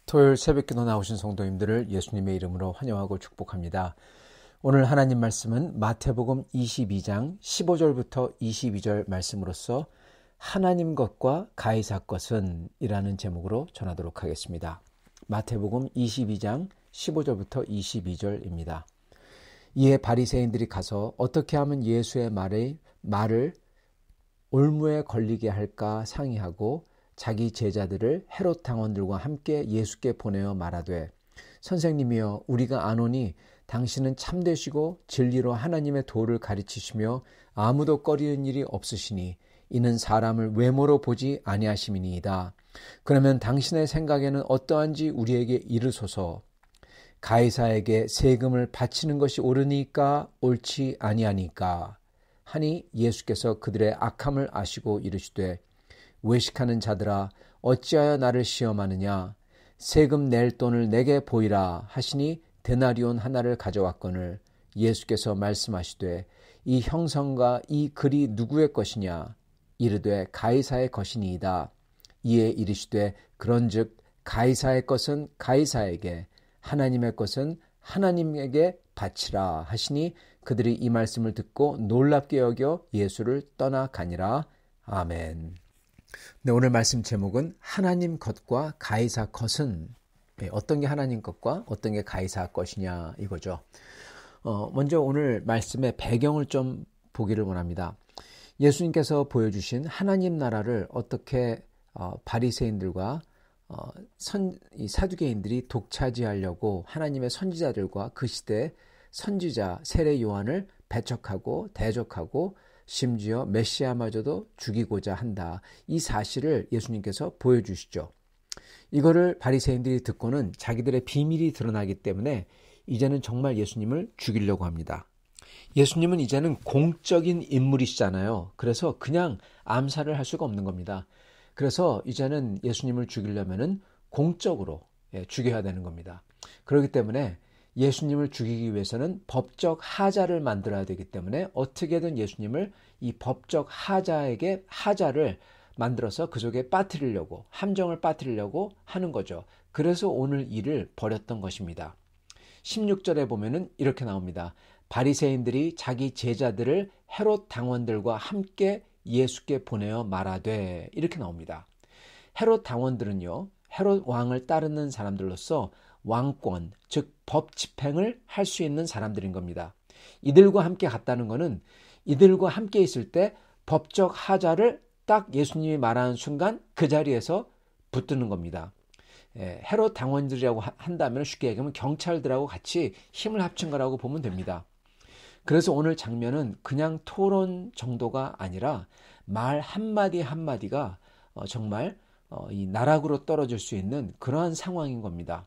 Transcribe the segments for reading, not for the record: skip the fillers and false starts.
토요일 새벽기도 나오신 성도님들을 예수님의 이름으로 환영하고 축복합니다. 오늘 하나님 말씀은 마태복음 22장 15절부터 22절 말씀으로서 하나님 것과 가이사 것은 이라는 제목으로 전하도록 하겠습니다. 마태복음 22장 15절부터 22절입니다. 이에 바리새인들이 가서 어떻게 하면 예수의 말을 올무에 걸리게 할까 상의하고 자기 제자들을 헤롯 당원들과 함께 예수께 보내어 말하되 선생님이여 우리가 아노니 당신은 참되시고 진리로 하나님의 도를 가르치시며 아무도 꺼리는 일이 없으시니 이는 사람을 외모로 보지 아니하심이니이다. 그러면 당신의 생각에는 어떠한지 우리에게 이르소서. 가이사에게 세금을 바치는 것이 옳으니까 옳지 아니하니까 하니 예수께서 그들의 악함을 아시고 이르시되 외식하는 자들아 어찌하여 나를 시험하느냐 세금 낼 돈을 내게 보이라 하시니 데나리온 하나를 가져왔거늘 예수께서 말씀하시되 이 형성과 이 글이 누구의 것이냐 이르되 가이사의 것이니이다. 이에 이르시되 그런즉 가이사의 것은 가이사에게 하나님의 것은 하나님에게 바치라 하시니 그들이 이 말씀을 듣고 놀랍게 여겨 예수를 떠나가니라. 아멘. 네, 오늘 말씀 제목은 하나님 것과 가이사 것은 어떤 게 하나님 것과 어떤 게 가이사 것이냐 이거죠. 먼저 오늘 말씀의 배경을 좀 보기를 원합니다. 예수님께서 보여주신 하나님 나라를 어떻게 바리새인들과 이 사두개인들이 독차지하려고 하나님의 선지자들과 그 시대 선지자 세례 요한을 배척하고 대적하고 심지어 메시아마저도 죽이고자 한다. 이 사실을 예수님께서 보여주시죠. 이거를 바리새인들이 듣고는 자기들의 비밀이 드러나기 때문에 이제는 정말 예수님을 죽이려고 합니다. 예수님은 이제는 공적인 인물이시잖아요. 그래서 그냥 암살을 할 수가 없는 겁니다. 그래서 이제는 예수님을 죽이려면은 공적으로 죽여야 되는 겁니다. 그렇기 때문에 예수님을 죽이기 위해서는 법적 하자를 만들어야 되기 때문에 어떻게든 예수님을 이 법적 하자를 만들어서 그 속에 빠뜨리려고 함정을 빠뜨리려고 하는 거죠. 그래서 오늘 일을 벌였던 것입니다. 16절에 보면은 이렇게 나옵니다. 바리새인들이 자기 제자들을 헤롯 당원들과 함께 예수께 보내어 말하되 이렇게 나옵니다. 헤롯 당원들은요. 헤롯 왕을 따르는 사람들로서 왕권, 즉 법 집행을 할 수 있는 사람들인 겁니다. 이들과 함께 갔다는 것은 이들과 함께 있을 때 법적 하자를 딱 예수님이 말하는 순간 그 자리에서 붙드는 겁니다. 헤롯 당원들이라고 한다면 쉽게 얘기하면 경찰들하고 같이 힘을 합친 거라고 보면 됩니다. 그래서 오늘 장면은 그냥 토론 정도가 아니라 말 한마디 한마디가 정말 이 나락으로 떨어질 수 있는 그러한 상황인 겁니다.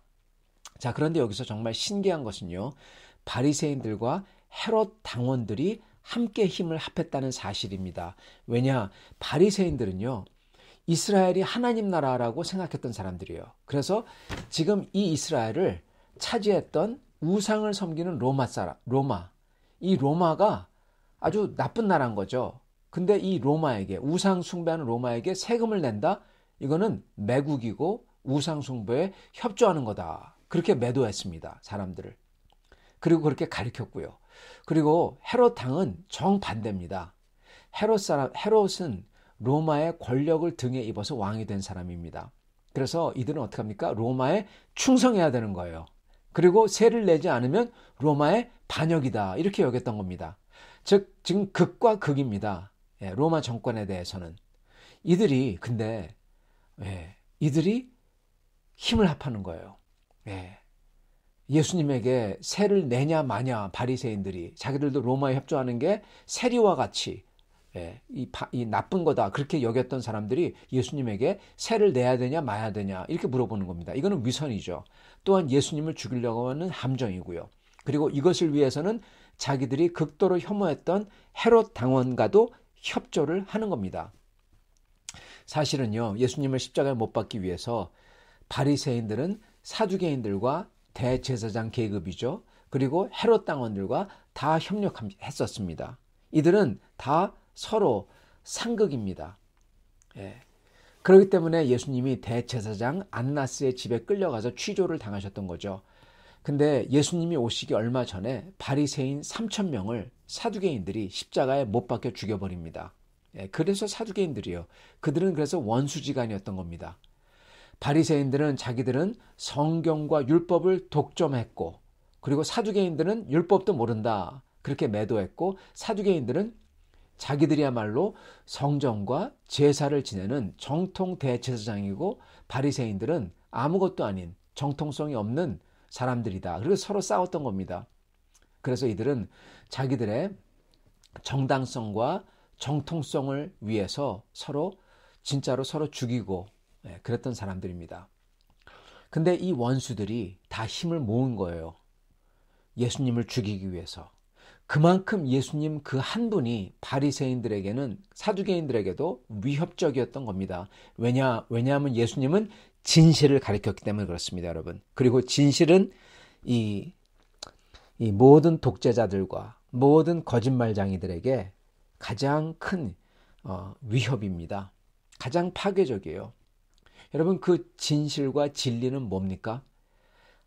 자, 그런데 여기서 정말 신기한 것은요. 바리새인들과 헤롯 당원들이 함께 힘을 합했다는 사실입니다. 왜냐? 바리새인들은요. 이스라엘이 하나님 나라라고 생각했던 사람들이에요. 그래서 지금 이 이스라엘을 차지했던 우상을 섬기는 로마. 이 로마가 아주 나쁜 나라인 거죠. 근데 이 로마에게 우상 숭배하는 로마에게 세금을 낸다? 이거는 매국이고 우상 숭배에 협조하는 거다. 그렇게 매도했습니다. 사람들을. 그리고 그렇게 가르쳤고요. 그리고 헤롯 당은 정반대입니다. 헤롯은 로마의 권력을 등에 입어서 왕이 된 사람입니다. 그래서 이들은 어떻게 합니까? 로마에 충성해야 되는 거예요. 그리고 세를 내지 않으면 로마의 반역이다. 이렇게 여겼던 겁니다. 즉 지금 극과 극입니다. 로마 정권에 대해서는. 이들이 힘을 합하는 거예요. 예수님에게 세를 내냐 마냐 바리새인들이 자기들도 로마에 협조하는 게 세리와 같이 이 나쁜 거다 그렇게 여겼던 사람들이 예수님에게 세를 내야 되냐 마야 되냐 이렇게 물어보는 겁니다. 이거는 위선이죠. 또한 예수님을 죽이려고 하는 함정이고요. 그리고 이것을 위해서는 자기들이 극도로 혐오했던 헤롯 당원과도 협조를 하는 겁니다. 사실은요. 예수님을 십자가에 못 박기 위해서 바리새인들은 사두개인들과 대제사장 계급이죠. 그리고 헤롯 당원들과 다 협력했었습니다. 이들은 다 서로 상극입니다. 그렇기 때문에 예수님이 대제사장 안나스의 집에 끌려가서 취조를 당하셨던 거죠. 근데 예수님이 오시기 얼마 전에 바리새인 3천 명을 사두개인들이 십자가에 못 박혀 죽여버립니다. 그래서 사두개인들이요. 그들은 그래서 원수지간이었던 겁니다. 바리새인들은 자기들은 성경과 율법을 독점했고, 그리고 사두개인들은 율법도 모른다 그렇게 매도했고, 사두개인들은 자기들이야말로 성전과 제사를 지내는 정통 대제사장이고, 바리새인들은 아무것도 아닌 정통성이 없는 사람들이다. 그리고 서로 싸웠던 겁니다. 그래서 이들은 자기들의 정당성과 정통성을 위해서 진짜로 서로 죽이고 그랬던 사람들입니다. 근데 이 원수들이 다 힘을 모은 거예요. 예수님을 죽이기 위해서. 그만큼 예수님 그 한 분이 바리새인들에게는, 사두개인들에게도 위협적이었던 겁니다. 왜냐하면 예수님은 진실을 가르쳤기 때문에 그렇습니다, 여러분. 그리고 진실은 이 모든 독재자들과 모든 거짓말장이들에게 가장 큰 위협입니다. 가장 파괴적이에요. 여러분, 그 진실과 진리는 뭡니까?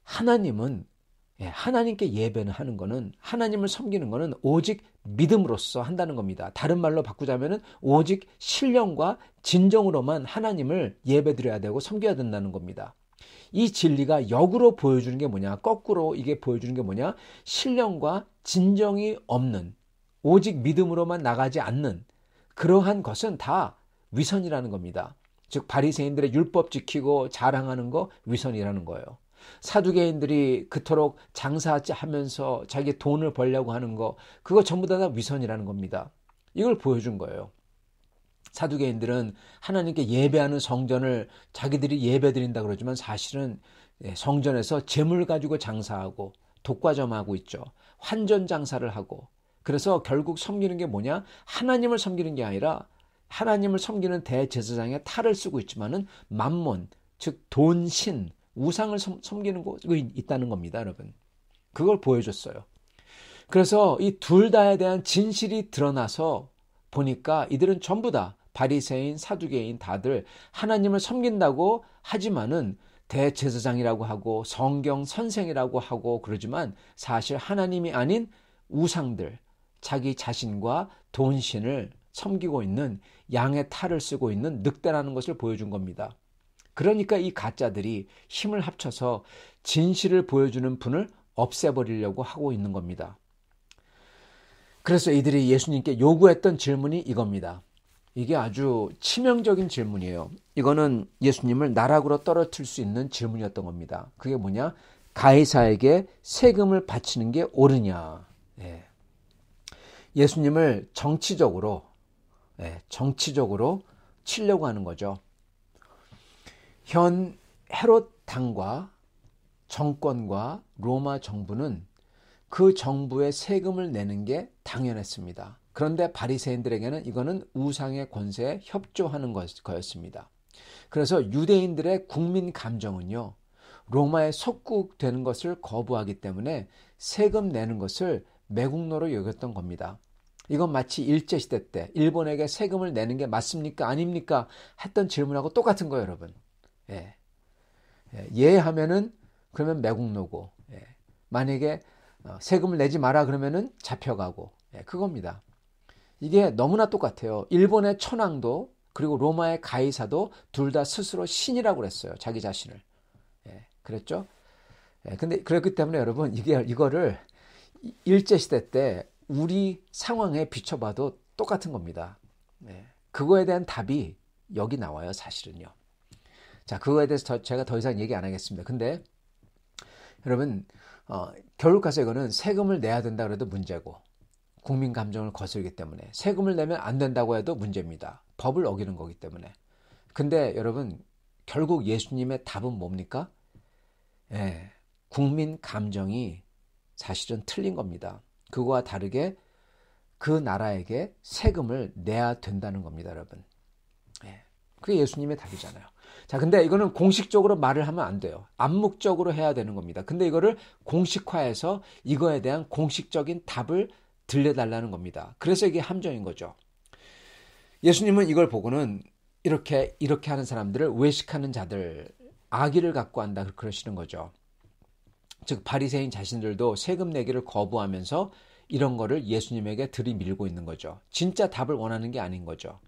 하나님께 예배는 하는 거는, 하나님을 섬기는 거는 오직 믿음으로써 한다는 겁니다. 다른 말로 바꾸자면 오직 신령과 진정으로만 하나님을 예배드려야 되고 섬겨야 된다는 겁니다. 이 진리가 역으로 보여주는 게 뭐냐? 거꾸로 이게 보여주는 게 뭐냐? 신령과 진정이 없는, 오직 믿음으로만 나가지 않는 그러한 것은 다 위선이라는 겁니다. 즉 바리새인들의 율법 지키고 자랑하는 거 위선이라는 거예요. 사두개인들이 그토록 장사하면서 자기 돈을 벌려고 하는 거, 그거 전부 다 위선이라는 겁니다. 이걸 보여준 거예요. 사두개인들은 하나님께 예배하는 성전을 자기들이 예배드린다 그러지만 사실은 성전에서 재물 가지고 장사하고 독과점하고 있죠. 환전 장사를 하고. 그래서 결국 섬기는 게 뭐냐? 하나님을 섬기는 게 아니라 하나님을 섬기는 대제사장의 탈을 쓰고 있지만은 만몬, 즉 돈신, 우상을 섬기는 곳이 있다는 겁니다, 여러분. 그걸 보여줬어요. 그래서 이 둘 다에 대한 진실이 드러나서 보니까 이들은 전부 다 바리새인, 사두개인 다들 하나님을 섬긴다고 하지만은 대제사장이라고 하고 성경 선생이라고 하고 그러지만 사실 하나님이 아닌 우상들, 자기 자신과 돈신을 섬기고 있는, 양의 탈을 쓰고 있는 늑대라는 것을 보여준 겁니다. 그러니까 이 가짜들이 힘을 합쳐서 진실을 보여주는 분을 없애버리려고 하고 있는 겁니다. 그래서 이들이 예수님께 요구했던 질문이 이겁니다. 이게 아주 치명적인 질문이에요. 이거는 예수님을 나락으로 떨어뜨릴 수 있는 질문이었던 겁니다. 그게 뭐냐? 가이사에게 세금을 바치는 게 옳으냐? 예수님을 정치적으로 치려고 하는 거죠. 현 헤롯 당과 정권과 로마 정부는 그 정부의 세금을 내는 게 당연했습니다. 그런데 바리새인들에게는 이거는 우상의 권세에 협조하는 거였습니다. 그래서 유대인들의 국민 감정은요, 로마에 속국되는 것을 거부하기 때문에 세금 내는 것을 매국노로 여겼던 겁니다. 이건 마치 일제시대 때 일본에게 세금을 내는 게 맞습니까? 아닙니까? 했던 질문하고 똑같은 거예요, 여러분. 하면은 그러면 매국노고, 만약에 세금을 내지 마라 그러면은 잡혀가고, 그겁니다. 이게 너무나 똑같아요. 일본의 천황도 그리고 로마의 가이사도 둘 다 스스로 신이라고 그랬어요. 자기 자신을. 그랬죠? 근데 그렇기 때문에 여러분, 이거를 일제시대 때 우리 상황에 비춰봐도 똑같은 겁니다. 그거에 대한 답이 여기 나와요, 사실은요. 자, 그거에 대해서 제가 더 이상 얘기 안 하겠습니다. 근데 여러분, 결국 가서 이거는 세금을 내야 된다 그래도 문제고, 국민 감정을 거스르기 때문에 세금을 내면 안 된다고 해도 문제입니다. 법을 어기는 거기 때문에. 근데 여러분, 결국 예수님의 답은 뭡니까? 국민 감정이 사실은 틀린 겁니다. 그거와 다르게 그 나라에게 세금을 내야 된다는 겁니다, 여러분. 그게 예수님의 답이잖아요. 자, 근데 이거는 공식적으로 말을 하면 안 돼요. 암묵적으로 해야 되는 겁니다. 근데 이거를 공식화해서 이거에 대한 공식적인 답을 들려달라는 겁니다. 그래서 이게 함정인 거죠. 예수님은 이걸 보고는 이렇게 하는 사람들을 외식하는 자들, 악의를 갖고 한다 그러시는 거죠. 즉 바리새인 자신들도 세금 내기를 거부하면서 이런 거를 예수님에게 들이밀고 있는 거죠. 진짜 답을 원하는 게 아닌 거죠.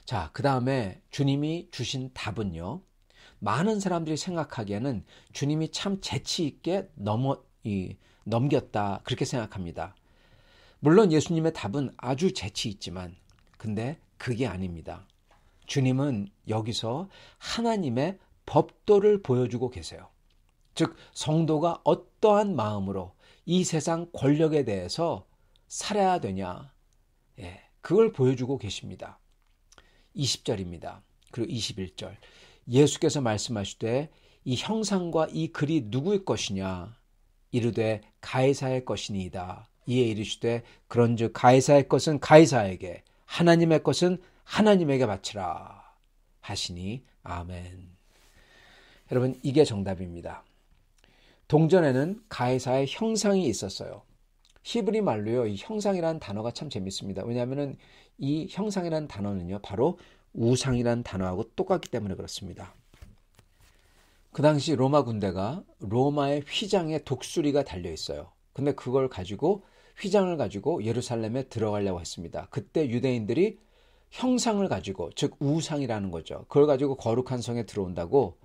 자, 그 다음에 주님이 주신 답은요. 많은 사람들이 생각하기에는 주님이 참 재치 있게 넘겼다 그렇게 생각합니다. 물론 예수님의 답은 아주 재치 있지만 근데 그게 아닙니다. 주님은 여기서 하나님의 법도를 보여주고 계세요. 즉 성도가 어떠한 마음으로 이 세상 권력에 대해서 살아야 되냐, 그걸 보여주고 계십니다. 20절입니다. 그리고 21절 예수께서 말씀하시되 이 형상과 이 글이 누구의 것이냐 이르되 가이사의 것이니이다. 이에 이르시되 그런즉 가이사의 것은 가이사에게 하나님의 것은 하나님에게 바치라 하시니 아멘. 여러분 이게 정답입니다. 동전에는 가이사의 형상이 있었어요. 히브리 말로요. 이 형상이라는 단어가 참 재밌습니다. 왜냐하면 이 형상이라는 단어는요. 바로 우상이라는 단어하고 똑같기 때문에 그렇습니다. 그 당시 로마 군대가 로마의 휘장에 독수리가 달려 있어요. 근데 그걸 가지고 휘장을 가지고 예루살렘에 들어가려고 했습니다. 그때 유대인들이 형상을 가지고 즉 우상이라는 거죠. 그걸 가지고 거룩한 성에 들어온다고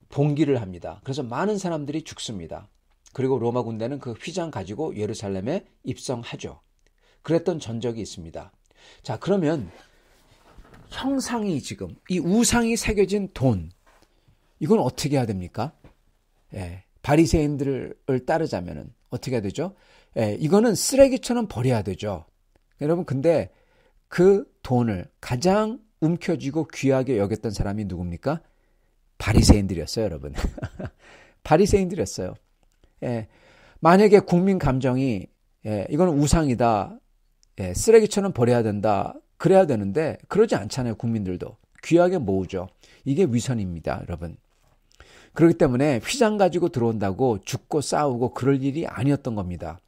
봉기를 합니다. 그래서 많은 사람들이 죽습니다. 그리고 로마 군대는 그 휘장 가지고 예루살렘에 입성하죠. 그랬던 전적이 있습니다. 자, 그러면 형상이 지금 이 우상이 새겨진 돈 이건 어떻게 해야 됩니까? 바리새인들을 따르자면은 어떻게 해야 되죠? 이거는 쓰레기처럼 버려야 되죠. 여러분 근데 그 돈을 가장 움켜쥐고 귀하게 여겼던 사람이 누굽니까? 바리새인들이었어요, 여러분. 바리새인들이었어요. 만약에 국민 감정이 이건 우상이다, 쓰레기처럼 버려야 된다, 그래야 되는데 그러지 않잖아요. 국민들도 귀하게 모으죠. 이게 위선입니다, 여러분. 그렇기 때문에 휘장 가지고 들어온다고 죽고 싸우고 그럴 일이 아니었던 겁니다.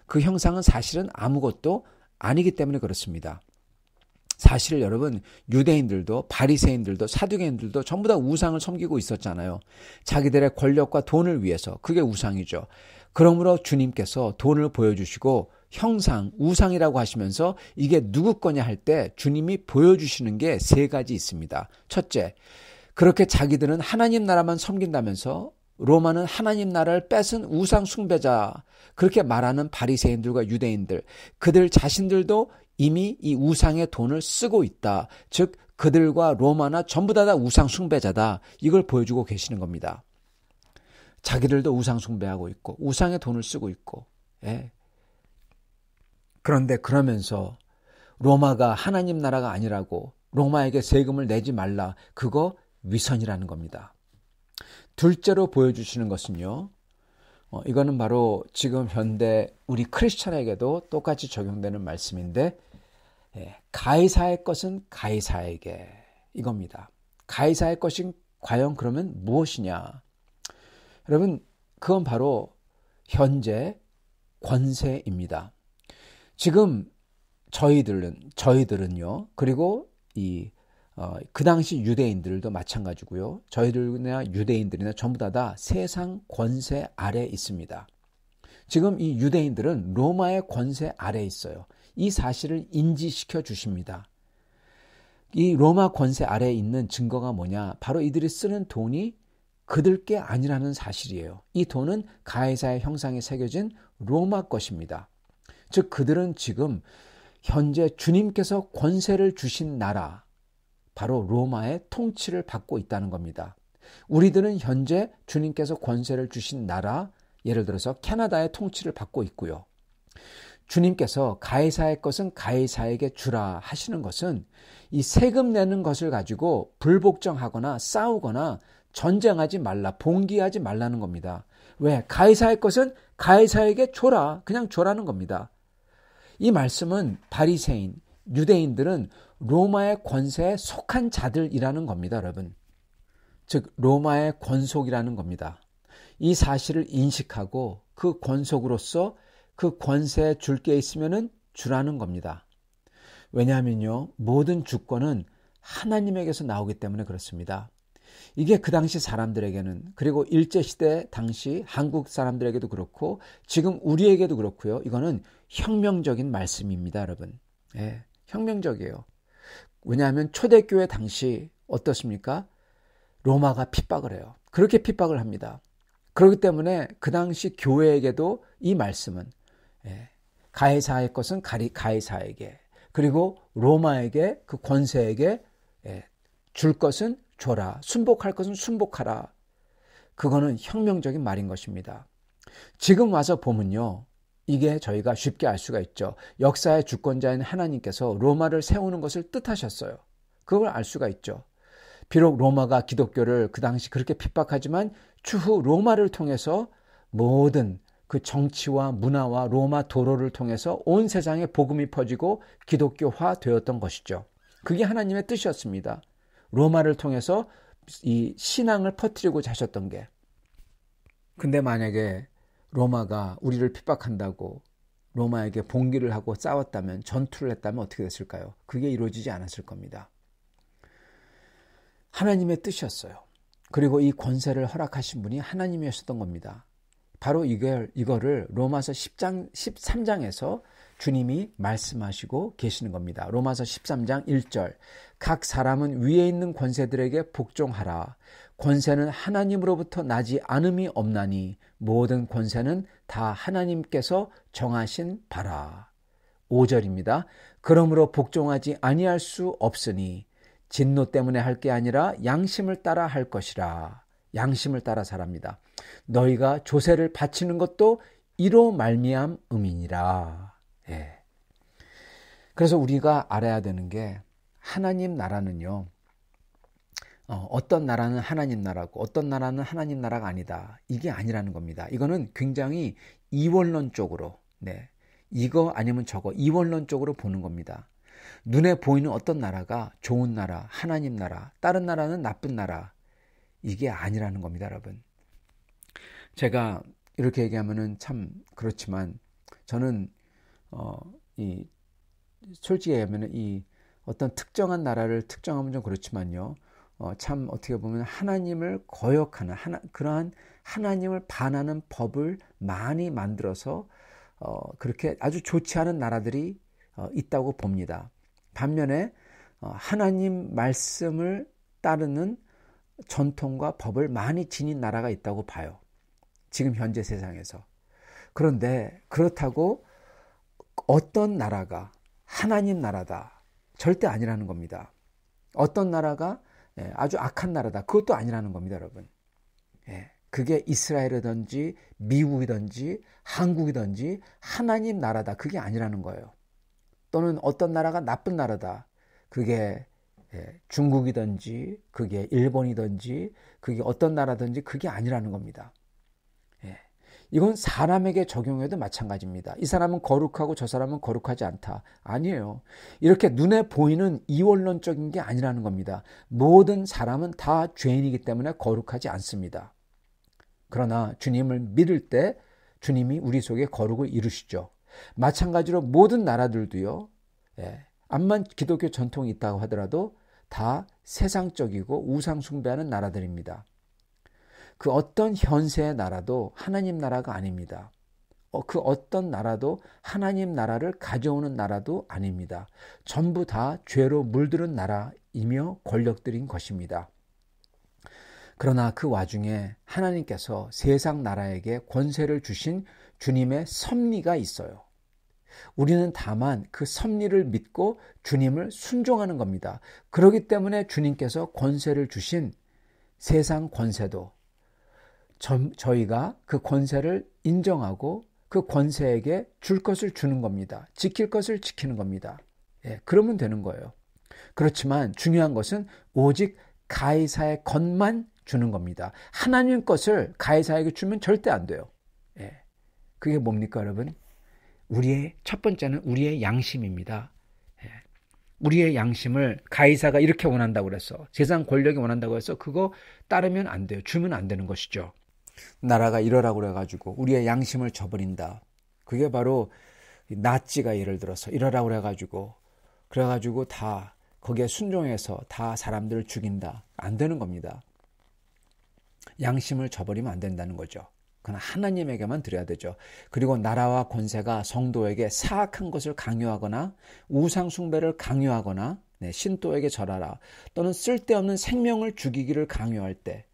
그 형상은 사실은 아무것도 아니기 때문에 그렇습니다. 사실 여러분 유대인들도 바리새인들도 사두개인들도 전부 다 우상을 섬기고 있었잖아요. 자기들의 권력과 돈을 위해서. 그게 우상이죠. 그러므로 주님께서 돈을 보여주시고 형상, 우상이라고 하시면서 이게 누구 거냐 할 때 주님이 보여주시는 게 세 가지 있습니다. 첫째, 그렇게 자기들은 하나님 나라만 섬긴다면서 로마는 하나님 나라를 뺏은 우상 숭배자 그렇게 말하는 바리새인들과 유대인들 그들 자신들도 이미 이 우상의 돈을 쓰고 있다. 즉 그들과 로마나 전부 다 우상 숭배자다. 이걸 보여주고 계시는 겁니다. 자기들도 우상 숭배하고 있고 우상의 돈을 쓰고 있고 그런데 그러면서 로마가 하나님 나라가 아니라고 로마에게 세금을 내지 말라. 그거 위선이라는 겁니다. 둘째로 보여주시는 것은요. 이거는 바로 지금 현대 우리 크리스찬에게도 똑같이 적용되는 말씀인데 가이사의 것은 가이사에게 이겁니다. 가이사의 것이 과연 그러면 무엇이냐? 여러분 그건 바로 현재 권세입니다. 지금 저희들은요. 그리고 그 당시 유대인들도 마찬가지고요. 저희들이나 유대인들이나 전부 다 세상 권세 아래 있습니다. 지금 이 유대인들은 로마의 권세 아래 있어요. 이 사실을 인지시켜 주십니다. 이 로마 권세 아래에 있는 증거가 뭐냐? 바로 이들이 쓰는 돈이 그들 게 아니라는 사실이에요. 이 돈은 가이사의 형상이 새겨진 로마 것입니다. 즉 그들은 지금 현재 주님께서 권세를 주신 나라 바로 로마의 통치를 받고 있다는 겁니다. 우리들은 현재 주님께서 권세를 주신 나라 예를 들어서 캐나다의 통치를 받고 있고요. 주님께서 가이사의 것은 가이사에게 주라 하시는 것은 이 세금 내는 것을 가지고 불복종하거나 싸우거나 전쟁하지 말라, 봉기하지 말라는 겁니다. 왜? 가이사의 것은 가이사에게 줘라. 그냥 줘라는 겁니다. 이 말씀은 바리새인, 유대인들은 로마의 권세에 속한 자들이라는 겁니다, 여러분. 즉 로마의 권속이라는 겁니다. 이 사실을 인식하고 그 권속으로서 그 권세에 줄 게 있으면은 주라는 겁니다. 왜냐하면요, 모든 주권은 하나님에게서 나오기 때문에 그렇습니다. 이게 그 당시 사람들에게는, 그리고 일제시대 당시 한국 사람들에게도 그렇고 지금 우리에게도 그렇고요. 이거는 혁명적인 말씀입니다, 여러분. 예, 혁명적이에요. 왜냐하면 초대교회 당시 어떻습니까? 로마가 핍박을 해요. 그렇게 핍박을 합니다. 그렇기 때문에 그 당시 교회에게도 이 말씀은 가이사의 것은 가이사에게, 그리고 로마에게, 그 권세에게 줄 것은 줘라. 순복할 것은 순복하라. 그거는 혁명적인 말인 것입니다. 지금 와서 보면요, 이게 저희가 쉽게 알 수가 있죠. 역사의 주권자인 하나님께서 로마를 세우는 것을 뜻하셨어요. 그걸 알 수가 있죠. 비록 로마가 기독교를 그 당시 그렇게 핍박하지만 추후 로마를 통해서 모든 그 정치와 문화와 로마 도로를 통해서 온 세상에 복음이 퍼지고 기독교화 되었던 것이죠. 그게 하나님의 뜻이었습니다. 로마를 통해서 이 신앙을 퍼뜨리고자 하셨던 게. 근데 만약에 로마가 우리를 핍박한다고 로마에게 봉기를 하고 싸웠다면, 전투를 했다면 어떻게 됐을까요? 그게 이루어지지 않았을 겁니다. 하나님의 뜻이었어요. 그리고 이 권세를 허락하신 분이 하나님이었던 겁니다. 바로 이거를 로마서 13장에서 주님이 말씀하시고 계시는 겁니다. 로마서 13장 1절. 각 사람은 위에 있는 권세들에게 복종하라. 권세는 하나님으로부터 나지 않음이 없나니 모든 권세는 다 하나님께서 정하신 바라. 5절입니다. 그러므로 복종하지 아니할 수 없으니 진노 때문에 할 게 아니라 양심을 따라 할 것이라. 양심을 따라 살합니다. 너희가 조세를 바치는 것도 이로 말미암음이니라. 예. 그래서 우리가 알아야 되는 게, 하나님 나라는요, 어떤 나라는 하나님 나라고 어떤 나라는 하나님 나라가 아니다. 이게 아니라는 겁니다. 이거는 굉장히 이원론적으로, 이거 아니면 저거 이원론적으로 보는 겁니다. 눈에 보이는 어떤 나라가 좋은 나라, 하나님 나라, 다른 나라는 나쁜 나라, 이게 아니라는 겁니다, 여러분. 제가 이렇게 얘기하면은 참 그렇지만, 저는 솔직히 얘기하면 이 어떤 특정한 나라를 특정하면 좀 그렇지만요, 참 어떻게 보면 하나님을 거역하는 그러한 하나님을 반하는 법을 많이 만들어서 그렇게 아주 좋지 않은 나라들이 있다고 봅니다. 반면에 하나님 말씀을 따르는 전통과 법을 많이 지닌 나라가 있다고 봐요. 지금 현재 세상에서. 그런데 그렇다고 어떤 나라가 하나님 나라다, 절대 아니라는 겁니다. 어떤 나라가 아주 악한 나라다, 그것도 아니라는 겁니다, 여러분. 그게 이스라엘이든지 미국이든지 한국이든지 하나님 나라다, 그게 아니라는 거예요. 또는 어떤 나라가 나쁜 나라다, 그게 중국이든지 그게 일본이든지 그게 어떤 나라든지 그게 아니라는 겁니다. 이건 사람에게 적용해도 마찬가지입니다. 이 사람은 거룩하고 저 사람은 거룩하지 않다. 아니에요. 이렇게 눈에 보이는 이원론적인 게 아니라는 겁니다. 모든 사람은 다 죄인이기 때문에 거룩하지 않습니다. 그러나 주님을 믿을 때 주님이 우리 속에 거룩을 이루시죠. 마찬가지로 모든 나라들도요, 암만 기독교 전통이 있다고 하더라도 다 세상적이고 우상 숭배하는 나라들입니다. 그 어떤 현세의 나라도 하나님 나라가 아닙니다. 그 어떤 나라도 하나님 나라를 가져오는 나라도 아닙니다. 전부 다 죄로 물들은 나라이며 권력들인 것입니다. 그러나 그 와중에 하나님께서 세상 나라에게 권세를 주신 주님의 섭리가 있어요. 우리는 다만 그 섭리를 믿고 주님을 순종하는 겁니다. 그렇기 때문에 주님께서 권세를 주신 세상 권세도 저희가 그 권세를 인정하고 그 권세에게 줄 것을 주는 겁니다. 지킬 것을 지키는 겁니다. 그러면 되는 거예요. 그렇지만 중요한 것은 오직 가이사의 것만 주는 겁니다. 하나님 것을 가이사에게 주면 절대 안 돼요. 그게 뭡니까, 여러분? 첫 번째는 우리의 양심입니다. 우리의 양심을 가이사가 이렇게 원한다고 그랬어. 세상 권력이 원한다고 해서 그거 따르면 안 돼요. 주면 안 되는 것이죠. 나라가 이러라고 그래가지고 우리의 양심을 저버린다. 그게 바로 나치가 예를 들어서 이러라고 그래가지고 그래가지고 다 거기에 순종해서 다 사람들을 죽인다. 안 되는 겁니다. 양심을 저버리면 안 된다는 거죠. 그건 하나님에게만 드려야 되죠. 그리고 나라와 권세가 성도에게 사악한 것을 강요하거나 우상 숭배를 강요하거나 신도에게 절하라 또는 쓸데없는 생명을 죽이기를 강요할 때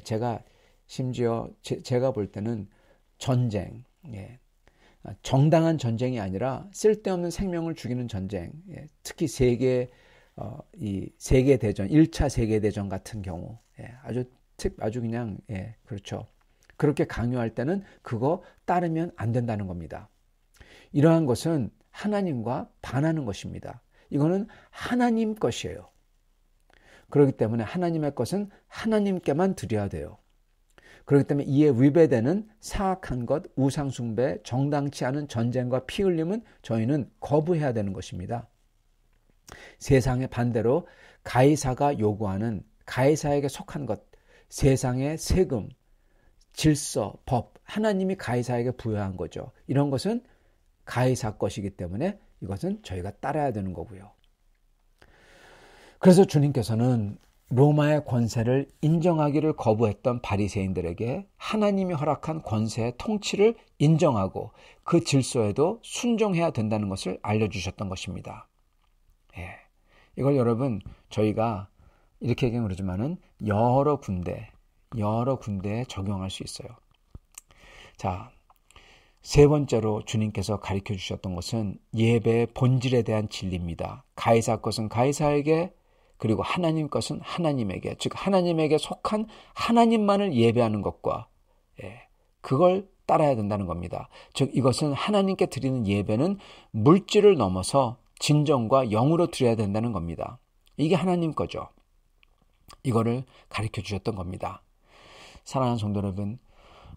제가 심지어 제가 볼 때는 전쟁, 정당한 전쟁이 아니라 쓸데없는 생명을 죽이는 전쟁, 특히 이 세계대전, 1차 세계대전 같은 경우 아주 그냥 그렇죠. 그렇게 강요할 때는 그거 따르면 안 된다는 겁니다. 이러한 것은 하나님과 반하는 것입니다. 이거는 하나님 것이에요. 그렇기 때문에 하나님의 것은 하나님께만 드려야 돼요. 그렇기 때문에 이에 위배되는 사악한 것, 우상숭배, 정당치 않은 전쟁과 피 흘림은 저희는 거부해야 되는 것입니다. 세상의 반대로 가이사가 요구하는 가이사에게 속한 것, 세상의 세금, 질서, 법, 하나님이 가이사에게 부여한 거죠. 이런 것은 가이사 것이기 때문에 이것은 저희가 따라야 되는 거고요. 그래서 주님께서는 로마의 권세를 인정하기를 거부했던 바리새인들에게 하나님이 허락한 권세의 통치를 인정하고 그 질서에도 순종해야 된다는 것을 알려주셨던 것입니다. 이걸 여러분 저희가 이렇게 얘기는 그러지만은 여러 군데에 적용할 수 있어요. 자, 세 번째로 주님께서 가르쳐 주셨던 것은 예배의 본질에 대한 진리입니다. 가이사 것은 가이사에게 그리고 하나님 것은 하나님에게, 즉 하나님에게 속한 하나님만을 예배하는 것과 그걸 따라야 된다는 겁니다. 즉 이것은 하나님께 드리는 예배는 물질을 넘어서 진정과 영으로 드려야 된다는 겁니다. 이게 하나님 거죠. 이거를 가르쳐 주셨던 겁니다. 사랑하는 성도 여러분,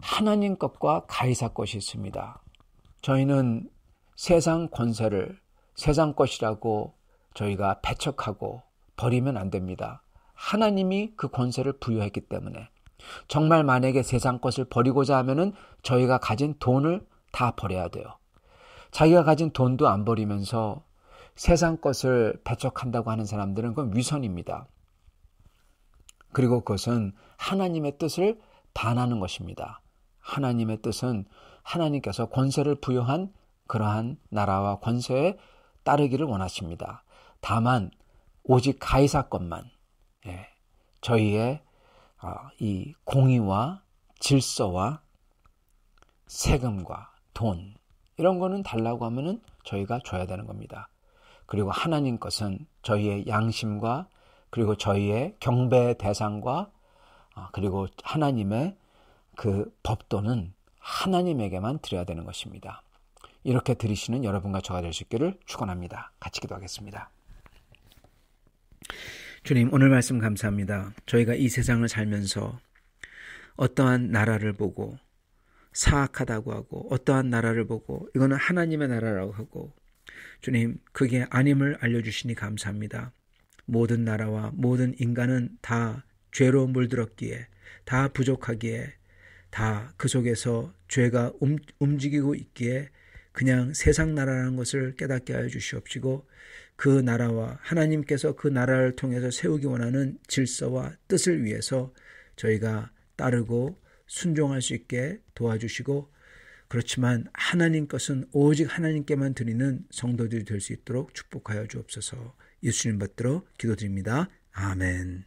하나님 것과 가이사 것이 있습니다. 저희는 세상 권세를 세상 것이라고 저희가 배척하고 버리면 안 됩니다. 하나님이 그 권세를 부여했기 때문에 정말 만약에 세상 것을 버리고자 하면은 저희가 가진 돈을 다 버려야 돼요. 자기가 가진 돈도 안 버리면서 세상 것을 배척한다고 하는 사람들은 그건 위선입니다. 그리고 그것은 하나님의 뜻을 반하는 것입니다. 하나님의 뜻은 하나님께서 권세를 부여한 그러한 나라와 권세에 따르기를 원하십니다. 다만 오직 가이사 것만 저희의 이 공의와 질서와 세금과 돈 이런 거는 달라고 하면은 저희가 줘야 되는 겁니다. 그리고 하나님 것은 저희의 양심과 그리고 저희의 경배의 대상과 그리고 하나님의 그 법도는 하나님에게만 드려야 되는 것입니다. 이렇게 드리시는 여러분과 저가 될 수 있기를 축원합니다. 같이 기도하겠습니다. 주님, 오늘 말씀 감사합니다. 저희가 이 세상을 살면서 어떠한 나라를 보고 사악하다고 하고 어떠한 나라를 보고 이거는 하나님의 나라라고 하고 주님, 그게 아님을 알려주시니 감사합니다. 모든 나라와 모든 인간은 다 죄로 물들었기에 다 부족하기에 다 그 속에서 죄가 움직이고 있기에 그냥 세상 나라라는 것을 깨닫게 하여 주시옵시고 그 나라와 하나님께서 그 나라를 통해서 세우기 원하는 질서와 뜻을 위해서 저희가 따르고 순종할 수 있게 도와주시고 그렇지만 하나님 것은 오직 하나님께만 드리는 성도들이 될 수 있도록 축복하여 주옵소서. 예수님 받들어 기도드립니다. 아멘.